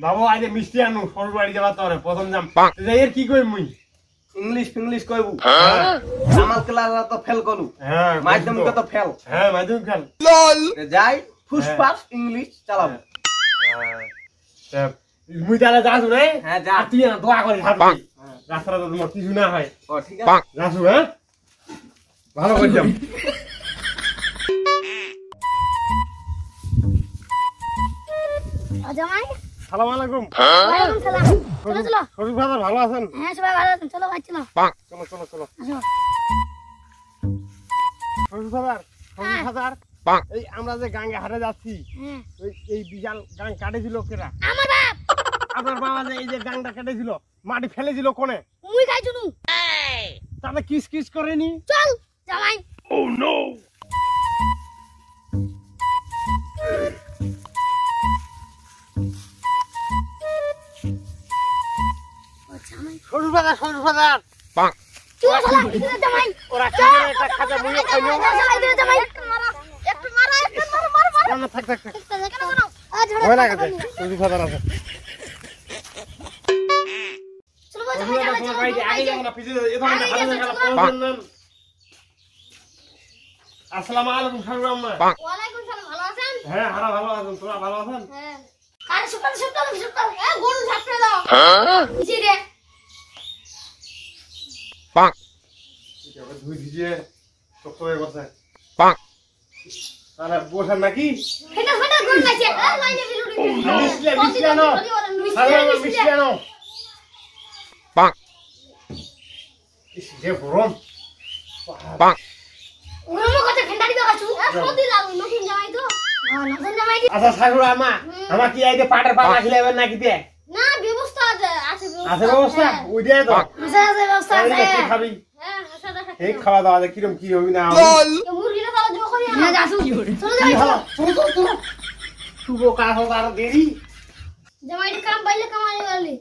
বাবু আইতে মিষ্টি আনু সরু বাড়ি যাবা তোরে প্রথম যাম এর কি কই মুই ইংলিশ কইবু আমার ক্লাস তো ফেল করলু হ্যাঁ মাধ্যমিক তো ফেল হ্যাঁ মাধ্যমিক ফেল লল যাই ফুসপাস ইংলিশ চালাবো মুই তাহলে যাসু রে হ্যাঁ যা তুই না দোয়া করে থাকবি রাস্তাটা তো তোমার কিছু না হয় ও ঠিক আছে যাসু হ্যাঁ ভালো করে যাম জামাই আসসালামু আলাইকুম ওয়ালাইকুম সালাম চলো চলো শরীফ ফাদার ভালো আছেন হ্যাঁ সবাই ভালো আছেন চলো ভাই চলো চলো চলো আসো শরীফ ফাদার এই আমরা যে গাঙ্গে হাটে যাচ্ছি হ্যাঁ এই বিশাল গাং কাটেছিল কেরা আমার বাপ আপনার বাবা যে এই যে গাংটা কেটেছিল মাটি ফেলেছিল কোনে মুই খাইছু নু তাহলে কিস কিস করেনি চল জামাই ও নো ও জামাই শরীফ ফাদার চল চল ইদে জামাই ওরা কি করে একটা খাজা মুইও খাইলো চল ইদে জামাই একটু মারা মার না থাক থাক কেন আজ ভয় লাগে শরীফ ফাদার আছে চলো জামাই তোমার বাড়িতে আগে যাবো না পিছে এই ধরনের হারানো গেল প্রয়োজন আসসালামু আলাইকুম শরীফ আম্মা ওয়ালাইকুম সালাম ভালো আছেন হ্যাঁ হারা ভালো আছেন তোরা ভালো আছেন হ্যাঁ আরে সকাল এ গরু ঝাপড়ে দাও হ্যাঁ জি রে ধুই ভিজিয়ে শক্ত হয়ে গেছে তাহলে বসেন নাকি ফেটা গরু খাইছে লাইনে বিলুড়ি মিষ্টি আনো মিষ্টি আনো যে গরম ওরম কথা ঠান্ডা দিতে কাছু সর্দি লাগু নতুন জামাই তো নতুন জামাই আচ্ছা সাইহুর আমা আমা কি আইতে পাটের পাতা খিলাবেন নাকি তে না ব্যবস্থা আছে আছে ব্যবস্থা ওই দিয়ে তো আছে ব্যবস্থা আছে কি খাবি হ্যাঁ হাসা দেখা এই খাওয়া দাওয়া কিরম কি হবি না মুরগিটা তাও জো করি না যাসু চলো যাই চলো শুভ কাজ হোক আর দেরি জামাইটা কাম বাইলে কামাই গেলি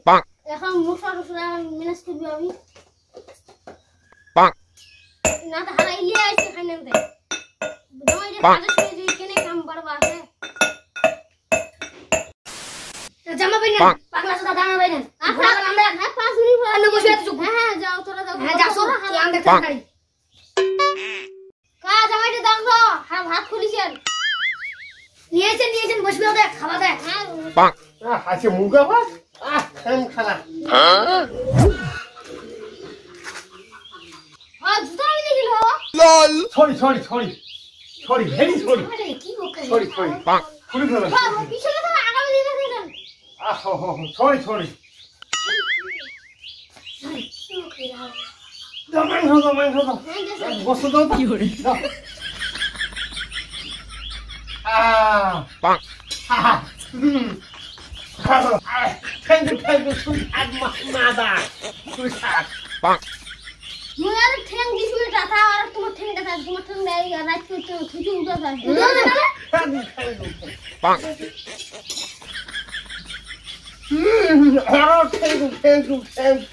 এখন মুখটা সুরা মিনাস করবি আমি না তো হারা ইলিয়া আইছে খাইনে দে জামাইটা কাজে শুয়ে যে কেনে কাম বাড়বা আছে জামা বাইনা পাগলা সুদা দানা বাইনা আপনা আমরা হ্যাঁ 5 মিনিট পর বসে আছো হ্যাঁ যাও তোরা যাও হ্যাঁ যাও কি আম দেখতে গাড়ি কা জামাইটা দেখো হ্যাঁ ভাত খুলিছেন নিয়েছেন বসবে ওদের খাওয়া দেয় হ্যাঁ আছে মুগা ভাত খাম খালা জুতা আমি দেখিল লল সরি ভেরি সরি কি বকে সরি খুলি ফেলো পিছনে তো আগামী দিনে দিলেন সরি জমান হতো বসো দাও কি করে Thank you, sweetheart, mother. Sweetheart. मुझे ठेंग दिस में था और तुम ठेंग था तुम ठेंग नहीं रात को तो खिचू उठा था Oh, thank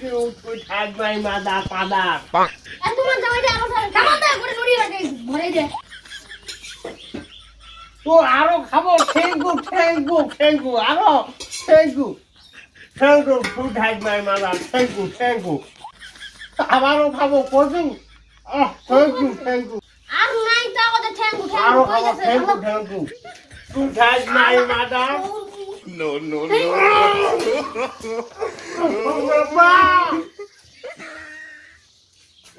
you, sweetheart, my mother, father. আর তোমার জামাইটা আরো সারা কামান দে করে নড়ি রাখে ভরে দে তো আরো খাবো thank you আরো thank you sweetheart, my mother, thank you আবারও খাবো কচু thank you আর নাই তা ওদের ঠ্যাং উঠে আরো খাবো thank you sweetheart, my mother. No.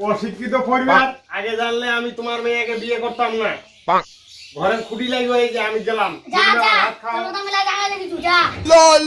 অশিক্ষিত পরিবার আগে জানলে আমি তোমার মেয়েকে বিয়ে করতাম না ঘরে খুঁটি লাগবে এই যে আমি গেলাম যা ভাত খাও চলো তো মিলা জায়গা দেখি যা লল